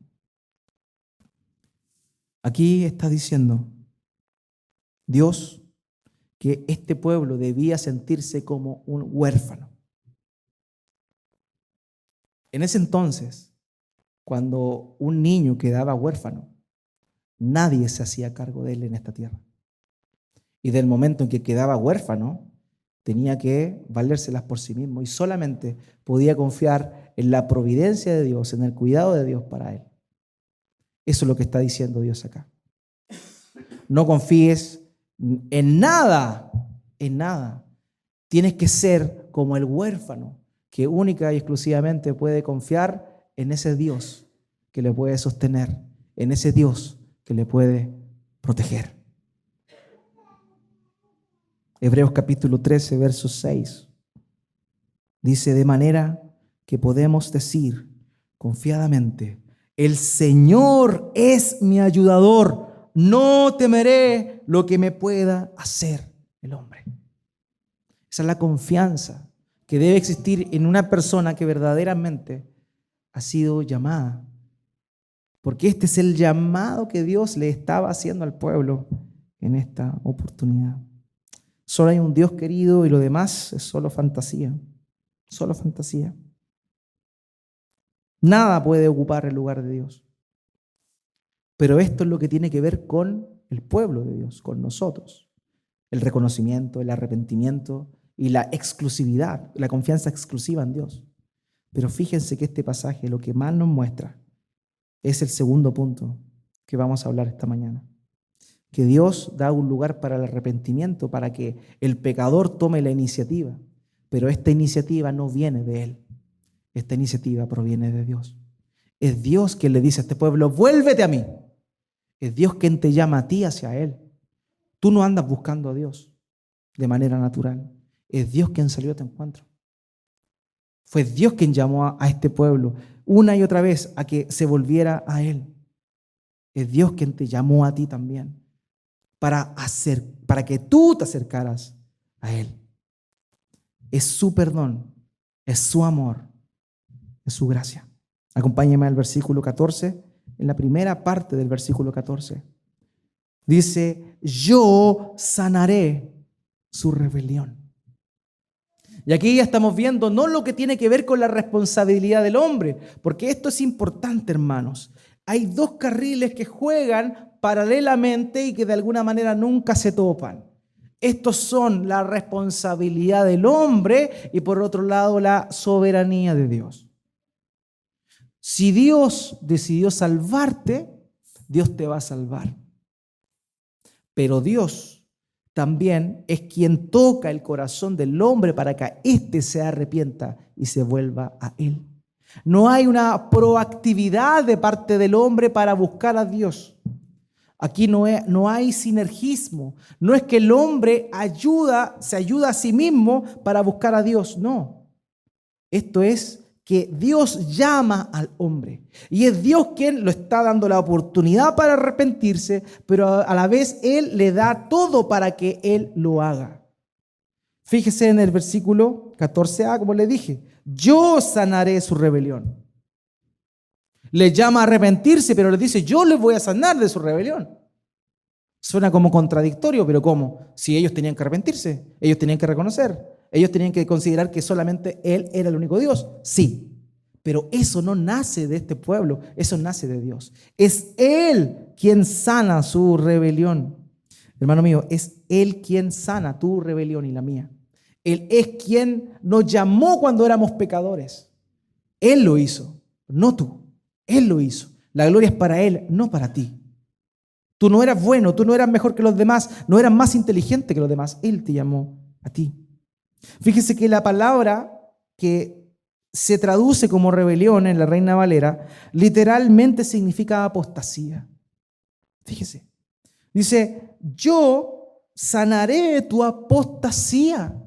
Aquí está diciendo Dios que este pueblo debía sentirse como un huérfano. En ese entonces, cuando un niño quedaba huérfano, nadie se hacía cargo de él en esta tierra. Y del momento en que quedaba huérfano, tenía que valérselas por sí mismo y solamente podía confiar en la providencia de Dios, en el cuidado de Dios para él. Eso es lo que está diciendo Dios acá. No confíes en nada, en nada. Tienes que ser como el huérfano, que única y exclusivamente puede confiar en ese Dios que le puede sostener, en ese Dios que le puede proteger. Hebreos capítulo 13, verso 6. Dice, de manera que podemos decir confiadamente, el Señor es mi ayudador, no temeré lo que me pueda hacer el hombre. Esa es la confianza que debe existir en una persona que verdaderamente ha sido llamada. Porque este es el llamado que Dios le estaba haciendo al pueblo en esta oportunidad. Solo hay un Dios querido y lo demás es solo fantasía. Solo fantasía. Nada puede ocupar el lugar de Dios. Pero esto es lo que tiene que ver con el pueblo de Dios, con nosotros. El reconocimiento, el arrepentimiento y la exclusividad, la confianza exclusiva en Dios. Pero fíjense que este pasaje lo que más nos muestra es el segundo punto que vamos a hablar esta mañana. Que Dios da un lugar para el arrepentimiento, para que el pecador tome la iniciativa. Pero esta iniciativa no viene de él. Esta iniciativa proviene de Dios. Es Dios quien le dice a este pueblo, vuélvete a mí. Es Dios quien te llama a ti hacia Él. Tú no andas buscando a Dios de manera natural. Es Dios quien salió a tu encuentro. Fue Dios quien llamó a este pueblo una y otra vez a que se volviera a Él. Es Dios quien te llamó a ti también para que tú te acercaras a Él. Es su perdón, es su amor, es su gracia. Acompáñame al versículo 14, en la primera parte del versículo 14. Dice, yo sanaré su rebelión. Y aquí ya estamos viendo no lo que tiene que ver con la responsabilidad del hombre, porque esto es importante, hermanos. Hay dos carriles que juegan paralelamente y que de alguna manera nunca se topan. Estos son la responsabilidad del hombre y por otro lado la soberanía de Dios. Si Dios decidió salvarte, Dios te va a salvar. Pero Dios también es quien toca el corazón del hombre para que éste se arrepienta y se vuelva a Él. No hay una proactividad de parte del hombre para buscar a Dios. Aquí no hay sinergismo. No es que el hombre se ayuda a sí mismo para buscar a Dios. No. Esto es que Dios llama al hombre. Y es Dios quien lo está dando la oportunidad para arrepentirse, pero a la vez Él le da todo para que Él lo haga. Fíjese en el versículo 14a, como le dije, yo sanaré su rebelión. Le llama a arrepentirse, pero le dice, yo les voy a sanar de su rebelión. Suena como contradictorio, pero ¿cómo? Si ellos tenían que arrepentirse, ellos tenían que reconocer, ellos tenían que considerar que solamente Él era el único Dios. Sí, pero eso no nace de este pueblo, eso nace de Dios. Es Él quien sana su rebelión. Hermano mío, es Él quien sana tu rebelión y la mía. Él es quien nos llamó cuando éramos pecadores. Él lo hizo, no tú. Él lo hizo. La gloria es para Él, no para ti. Tú no eras bueno, tú no eras mejor que los demás, no eras más inteligente que los demás. Él te llamó a ti. Fíjese que la palabra que se traduce como rebelión en la Reina Valera, literalmente significa apostasía. Fíjese. Dice, yo sanaré tu apostasía.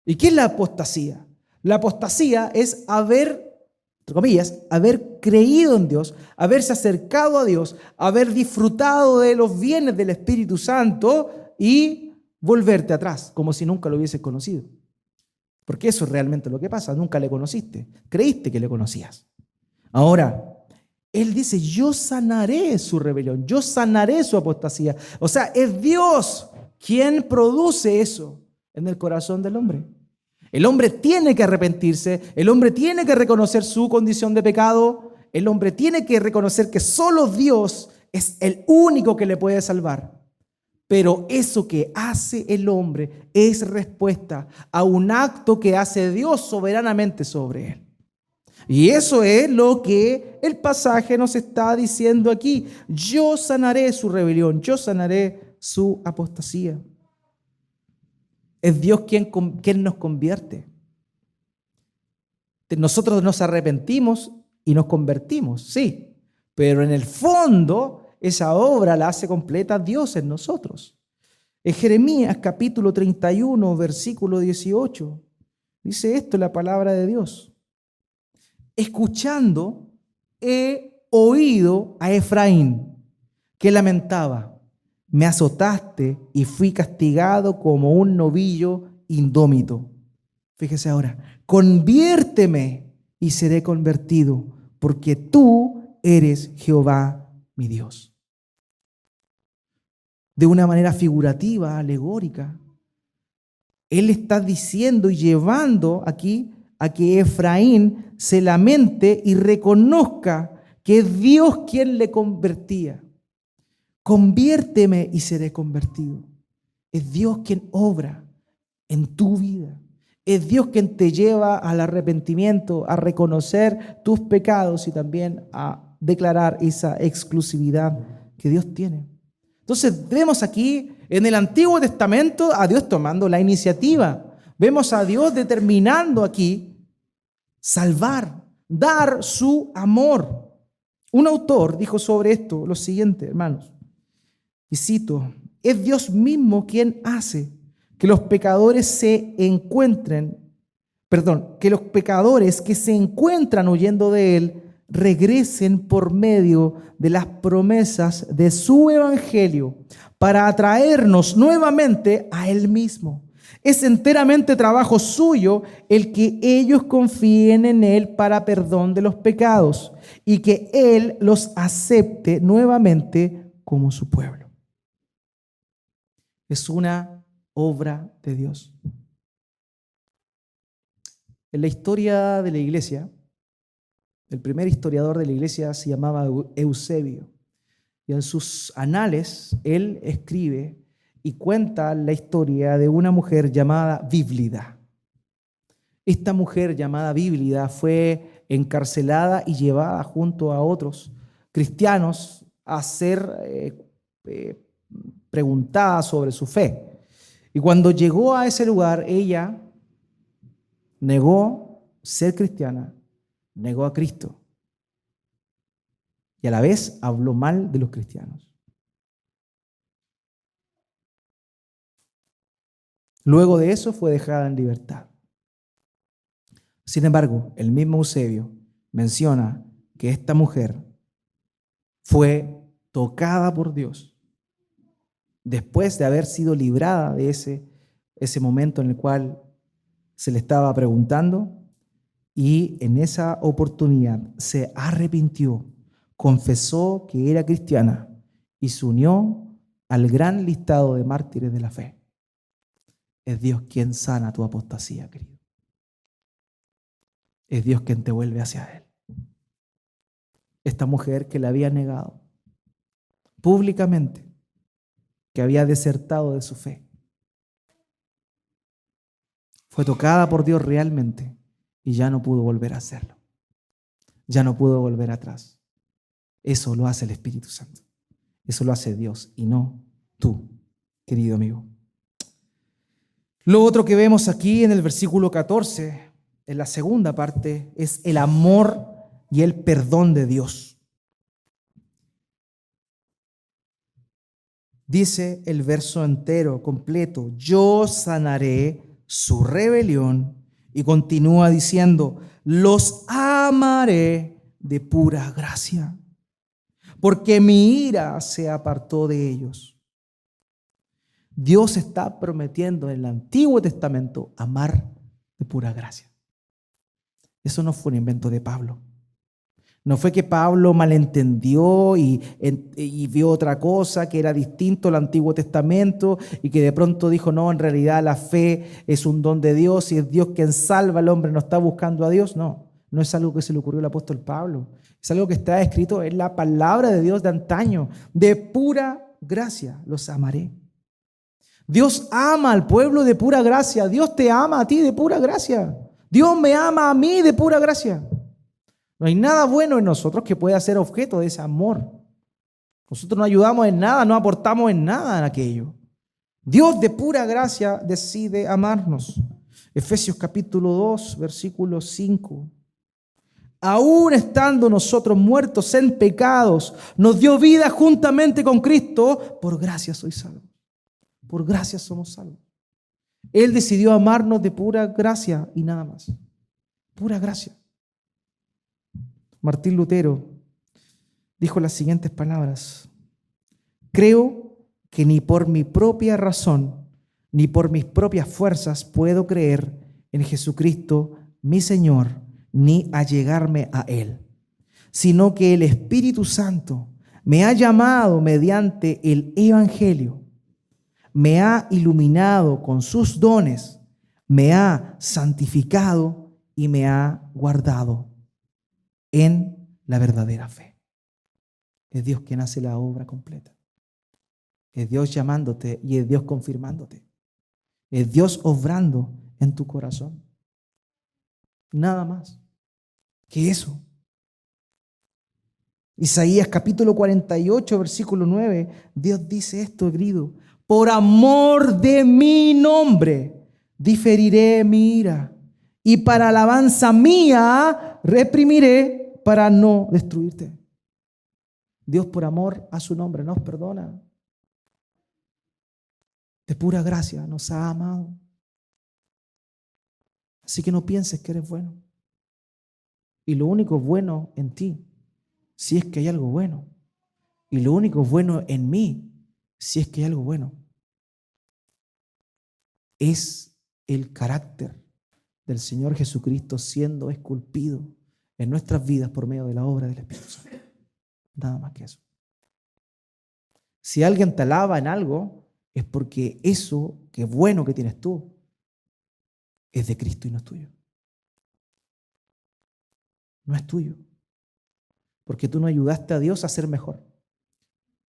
¿Y qué es la apostasía? La apostasía es entre comillas, haber creído en Dios, haberse acercado a Dios, haber disfrutado de los bienes del Espíritu Santo y volverte atrás, como si nunca lo hubieses conocido. Porque eso es realmente lo que pasa, nunca le conociste, creíste que le conocías. Ahora, Él dice, yo sanaré su rebelión, yo sanaré su apostasía. O sea, es Dios quien produce eso en el corazón del hombre. El hombre tiene que arrepentirse, el hombre tiene que reconocer su condición de pecado, el hombre tiene que reconocer que solo Dios es el único que le puede salvar. Pero eso que hace el hombre es respuesta a un acto que hace Dios soberanamente sobre él. Y eso es lo que el pasaje nos está diciendo aquí. Yo sanaré su rebelión, yo sanaré su apostasía. Es Dios quien nos convierte. Nosotros nos arrepentimos y nos convertimos, sí, pero en el fondo esa obra la hace completa Dios en nosotros. En Jeremías capítulo 31, versículo 18, dice esto la palabra de Dios. Escuchando, he oído a Efraín, que lamentaba, me azotaste y fui castigado como un novillo indómito. Fíjese ahora, conviérteme y seré convertido, porque tú eres Jehová mi Dios. De una manera figurativa, alegórica, Él está diciendo y llevando aquí a que Efraín se lamente y reconozca que es Dios quien le convertía. Conviérteme y seré convertido. Es Dios quien obra en tu vida. Es Dios quien te lleva al arrepentimiento, a reconocer tus pecados y también a declarar esa exclusividad que Dios tiene. Entonces vemos aquí en el Antiguo Testamento a Dios tomando la iniciativa. Vemos a Dios determinando aquí salvar, dar su amor. Un autor dijo sobre esto lo siguiente, hermanos, y cito, es Dios mismo quien hace que los pecadores que los pecadores que se encuentran huyendo de Él regresen por medio de las promesas de su evangelio para atraernos nuevamente a Él mismo. Es enteramente trabajo suyo el que ellos confíen en Él para perdón de los pecados y que Él los acepte nuevamente como su pueblo. Es una obra de Dios. En la historia de la iglesia, el primer historiador de la iglesia se llamaba Eusebio. Y en sus anales, él escribe y cuenta la historia de una mujer llamada Bíblida. Esta mujer llamada Bíblida fue encarcelada y llevada junto a otros cristianos a ser preguntada sobre su fe. Y cuando llegó a ese lugar, ella negó ser cristiana, negó a Cristo y a la vez habló mal de los cristianos. Luego de eso fue dejada en libertad. Sin embargo, el mismo Eusebio menciona que esta mujer fue tocada por Dios después de haber sido librada de ese momento en el cual se le estaba preguntando, y en esa oportunidad se arrepintió, confesó que era cristiana y se unió al gran listado de mártires de la fe. Es Dios quien sana tu apostasía, querido. Es Dios quien te vuelve hacia Él. Esta mujer que le había negado públicamente, que había desertado de su fe, fue tocada por Dios realmente y ya no pudo volver a hacerlo. Ya no pudo volver atrás. Eso lo hace el Espíritu Santo. Eso lo hace Dios y no tú, querido amigo. Lo otro que vemos aquí en el versículo 14, en la segunda parte, es el amor y el perdón de Dios. Dice el verso entero, completo: yo sanaré su rebelión, y continúa diciendo: los amaré de pura gracia, porque mi ira se apartó de ellos. Dios está prometiendo en el Antiguo Testamento amar de pura gracia. Eso no fue un invento de Pablo. No fue que Pablo malentendió y vio otra cosa que era distinto al Antiguo Testamento y que de pronto dijo: no, en realidad la fe es un don de Dios y es Dios quien salva al hombre, no está buscando a Dios. No, no es algo que se le ocurrió al apóstol Pablo. Es algo que está escrito en la palabra de Dios de antaño. De pura gracia los amaré. Dios ama al pueblo de pura gracia. Dios te ama a ti de pura gracia. Dios me ama a mí de pura gracia. No hay nada bueno en nosotros que pueda ser objeto de ese amor. Nosotros no ayudamos en nada, no aportamos en nada en aquello. Dios de pura gracia decide amarnos. Efesios capítulo 2, versículo 5. Aún estando nosotros muertos en pecados, nos dio vida juntamente con Cristo. Por gracia sois salvos. Por gracia somos salvos. Él decidió amarnos de pura gracia y nada más. Pura gracia. Martín Lutero dijo las siguientes palabras: creo que ni por mi propia razón, ni por mis propias fuerzas puedo creer en Jesucristo, mi Señor, ni allegarme a Él, sino que el Espíritu Santo me ha llamado mediante el Evangelio, me ha iluminado con sus dones, me ha santificado y me ha guardado en la verdadera fe. Es Dios quien hace la obra completa. Es Dios llamándote y es Dios confirmándote. Es Dios obrando en tu corazón. Nada más que eso. Isaías capítulo 48, versículo 9, Dios dice esto, querido: por amor de mi nombre diferiré mi ira, y para alabanza mía reprimiré para no destruirte. Dios, por amor a su nombre, nos perdona. De pura gracia nos ha amado. Así que no pienses que eres bueno. Y lo único bueno en ti, si es que hay algo bueno, y lo único bueno en mí, si es que hay algo bueno, es el carácter del Señor Jesucristo siendo esculpido en nuestras vidas por medio de la obra del Espíritu Santo. Nada más que eso. Si alguien te alaba en algo, es porque eso que bueno que tienes tú es de Cristo y no es tuyo. No es tuyo. Porque tú no ayudaste a Dios a ser mejor.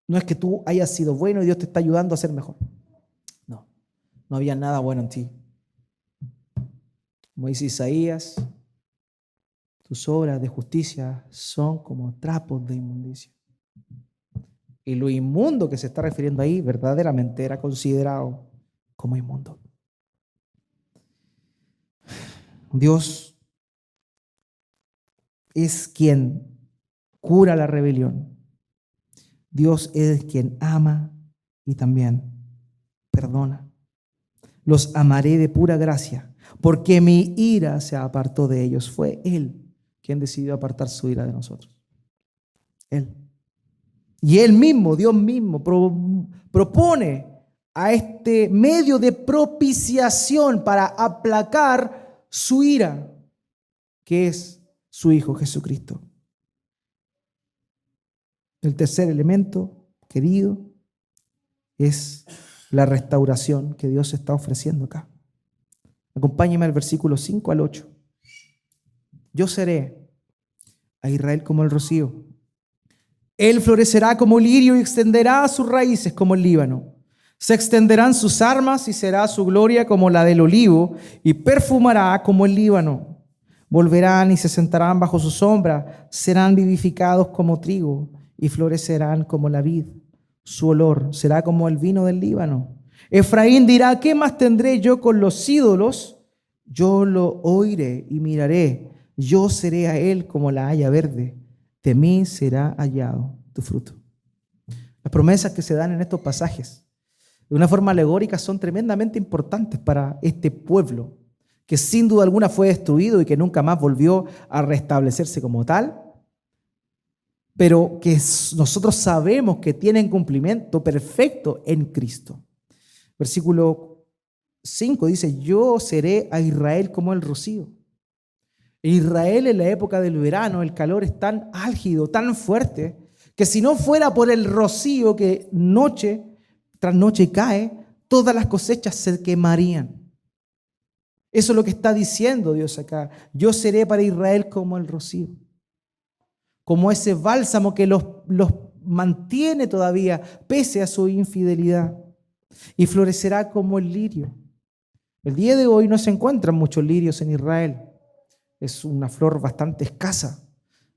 No es que tú hayas sido bueno y Dios te está ayudando a ser mejor. No, no había nada bueno en ti. Como dice Isaías, tus obras de justicia son como trapos de inmundicia. Y lo inmundo que se está refiriendo ahí verdaderamente era considerado como inmundo. Dios es quien cura la rebelión. Dios es quien ama y también perdona. Los amaré de pura gracia, porque mi ira se apartó de ellos. Fue Él quien decidió apartar su ira de nosotros. Él. Y Él mismo, Dios mismo, propone a este medio de propiciación para aplacar su ira, que es su Hijo Jesucristo. El tercer elemento, querido, es la restauración que Dios está ofreciendo acá. Acompáñeme al versículo 5 al 8. Yo seré a Israel como el rocío. Él florecerá como el lirio y extenderá sus raíces como el Líbano. Se extenderán sus armas y será su gloria como la del olivo y perfumará como el Líbano. Volverán y se sentarán bajo su sombra, serán vivificados como trigo y florecerán como la vid. su olor será como el vino del Líbano. Efraín dirá, ¿qué más tendré yo con los ídolos? Yo lo oiré y miraré. Yo seré a él como la haya verde. De mí será hallado tu fruto. Las promesas que se dan en estos pasajes, de una forma alegórica, son tremendamente importantes para este pueblo, que sin duda alguna fue destruido y que nunca más volvió a restablecerse como tal, pero que nosotros sabemos que tienen cumplimiento perfecto en Cristo. Versículo 5 dice, yo seré a Israel como el rocío. En Israel, en la época del verano, el calor es tan álgido, tan fuerte, que si no fuera por el rocío que noche tras noche cae, todas las cosechas se quemarían. Eso es lo que está diciendo Dios acá. Yo seré para Israel como el rocío, como ese bálsamo que los mantiene todavía pese a su infidelidad, y florecerá como el lirio. El día de hoy no se encuentran muchos lirios en Israel. Es una flor bastante escasa.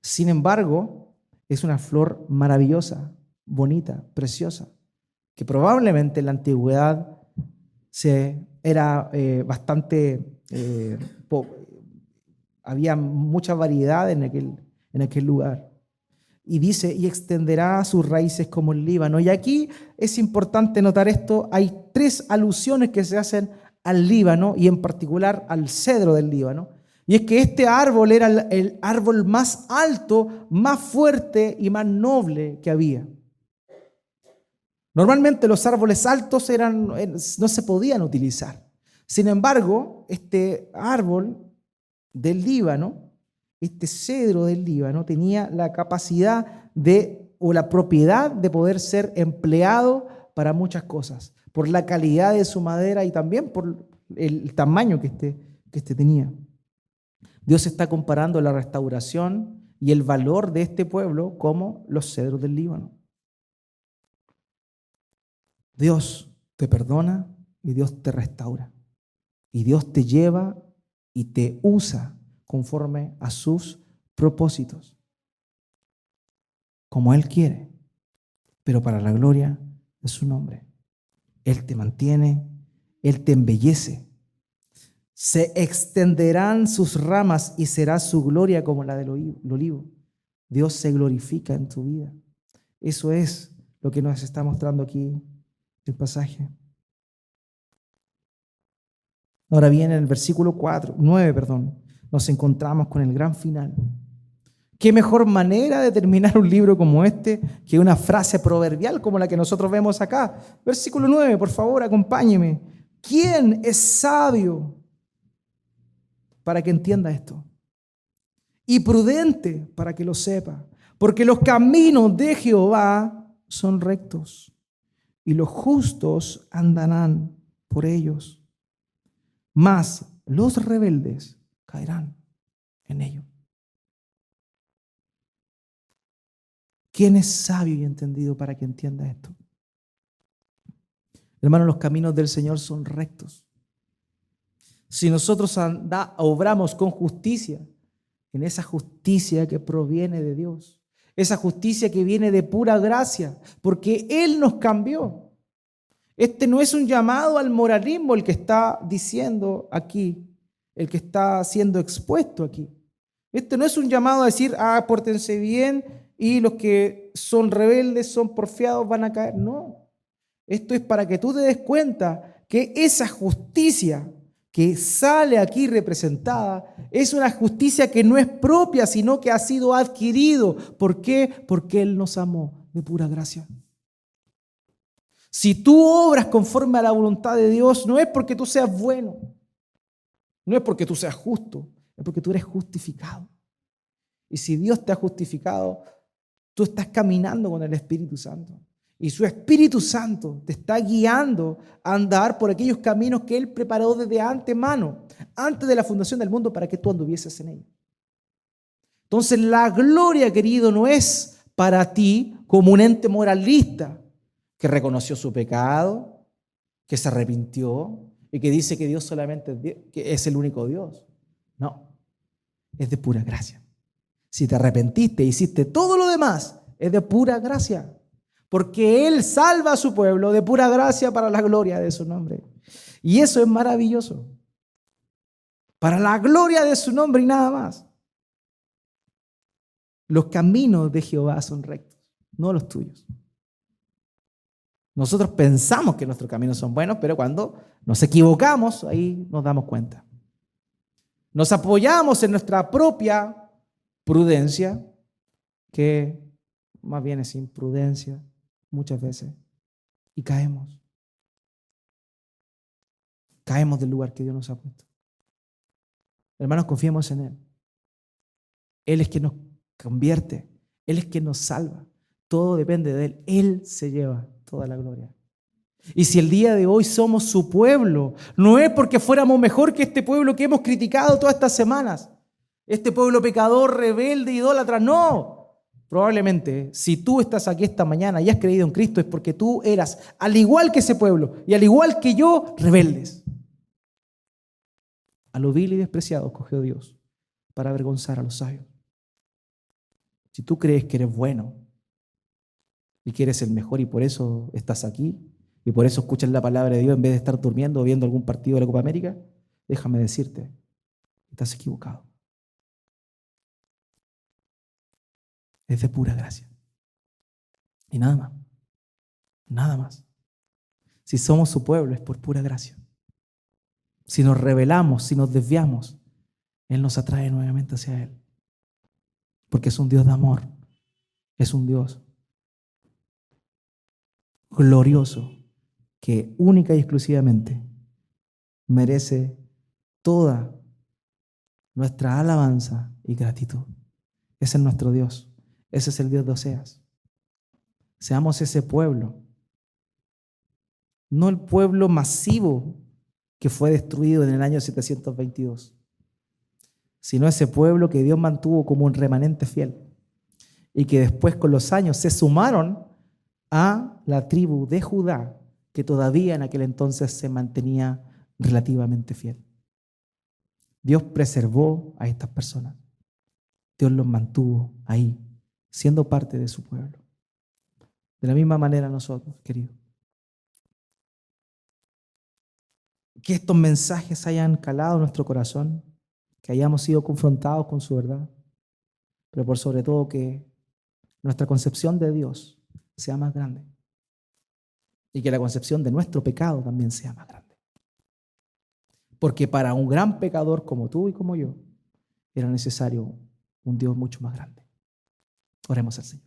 Sin embargo, es una flor maravillosa, bonita, preciosa, que probablemente en la antigüedad era bastante, había mucha variedad en aquel lugar. Y dice, y extenderá sus raíces como el Líbano. Y aquí es importante notar esto, hay 3 alusiones que se hacen al Líbano y en particular al cedro del Líbano. Y es que este árbol era el árbol más alto, más fuerte y más noble que había. Normalmente los árboles altos no se podían utilizar. Sin embargo, este árbol del Líbano, este cedro del Líbano, tenía la capacidad o la propiedad de poder ser empleado para muchas cosas, por la calidad de su madera y también por el tamaño que este tenía. Dios está comparando la restauración y el valor de este pueblo como los cedros del Líbano. Dios te perdona y Dios te restaura. Y Dios te lleva y te usa conforme a sus propósitos, como Él quiere, pero para la gloria de su nombre. Él te mantiene, Él te embellece. Se extenderán sus ramas y será su gloria como la del olivo. Dios se glorifica en tu vida. Eso es lo que nos está mostrando aquí el pasaje. Ahora bien, en el versículo 9, nos encontramos con el gran final. ¿Qué mejor manera de terminar un libro como este que una frase proverbial como la que nosotros vemos acá? Versículo 9, por favor, acompáñeme. ¿Quién es sabio para que entienda esto? Y prudente para que lo sepa. Porque los caminos de Jehová son rectos y los justos andarán por ellos. Mas los rebeldes caerán en ello. ¿Quién es sabio y entendido para que entienda esto? Hermanos, los caminos del Señor son rectos. Si nosotros obramos con justicia, en esa justicia que proviene de Dios, esa justicia que viene de pura gracia, porque Él nos cambió. Este no es un llamado al moralismo el que está diciendo aquí, el que está siendo expuesto aquí. Este no es un llamado a decir, pórtense bien y los que son rebeldes, son porfiados, van a caer. No, esto es para que tú te des cuenta que esa justicia que sale aquí representada es una justicia que no es propia, sino que ha sido adquirido. ¿Por qué? Porque Él nos amó de pura gracia. Si tú obras conforme a la voluntad de Dios, no es porque tú seas bueno, no es porque tú seas justo, es porque tú eres justificado. Y si Dios te ha justificado, tú estás caminando con el Espíritu Santo. Y su Espíritu Santo te está guiando a andar por aquellos caminos que Él preparó desde antemano, antes de la fundación del mundo, para que tú anduvieses en ellos. Entonces la gloria, querido, no es para ti como un ente moralista que reconoció su pecado, que se arrepintió y que dice que Dios solamente es Dios, que es el único Dios. No, es de pura gracia. Si te arrepentiste e hiciste todo lo demás, es de pura gracia. porque Él salva a su pueblo de pura gracia para la gloria de su nombre. Y eso es maravilloso. Para la gloria de su nombre y nada más. Los caminos de Jehová son rectos, no los tuyos. Nosotros pensamos que nuestros caminos son buenos, pero cuando nos equivocamos, ahí nos damos cuenta. Nos apoyamos en nuestra propia prudencia, que más bien es imprudencia muchas veces, y caemos. Caemos del lugar que Dios nos ha puesto. Hermanos, confiemos en Él. Él es quien nos convierte, Él es quien nos salva. Todo depende de Él. Él se lleva toda la gloria. Y si el día de hoy somos su pueblo, no es porque fuéramos mejor que este pueblo que hemos criticado todas estas semanas. Este pueblo pecador, rebelde, idólatra. No. Probablemente, si tú estás aquí esta mañana y has creído en Cristo, es porque tú eras, al igual que ese pueblo y al igual que yo, rebeldes. A lo vil y despreciado escogió Dios para avergonzar a los sabios. Si tú crees que eres bueno y que eres el mejor y por eso estás aquí y por eso escuchas la palabra de Dios en vez de estar durmiendo o viendo algún partido de la Copa América, déjame decirte, estás equivocado. Es de pura gracia. Y nada más. Nada más. Si somos su pueblo es por pura gracia. Si nos rebelamos, si nos desviamos, Él nos atrae nuevamente hacia Él. Porque es un Dios de amor. Es un Dios glorioso que única y exclusivamente merece toda nuestra alabanza y gratitud. Ese es nuestro Dios. Ese es el Dios de Oseas. Seamos ese pueblo. No el pueblo masivo que fue destruido en el año 722, sino ese pueblo que Dios mantuvo como un remanente fiel y que después con los años se sumaron a la tribu de Judá, que todavía en aquel entonces se mantenía relativamente fiel. Dios preservó a estas personas. Dios los mantuvo ahí, siendo parte de su pueblo. De la misma manera nosotros, queridos. Que estos mensajes hayan calado en nuestro corazón, que hayamos sido confrontados con su verdad, pero por sobre todo que nuestra concepción de Dios sea más grande y que la concepción de nuestro pecado también sea más grande. Porque para un gran pecador como tú y como yo, era necesario un Dios mucho más grande. Oremos al Señor.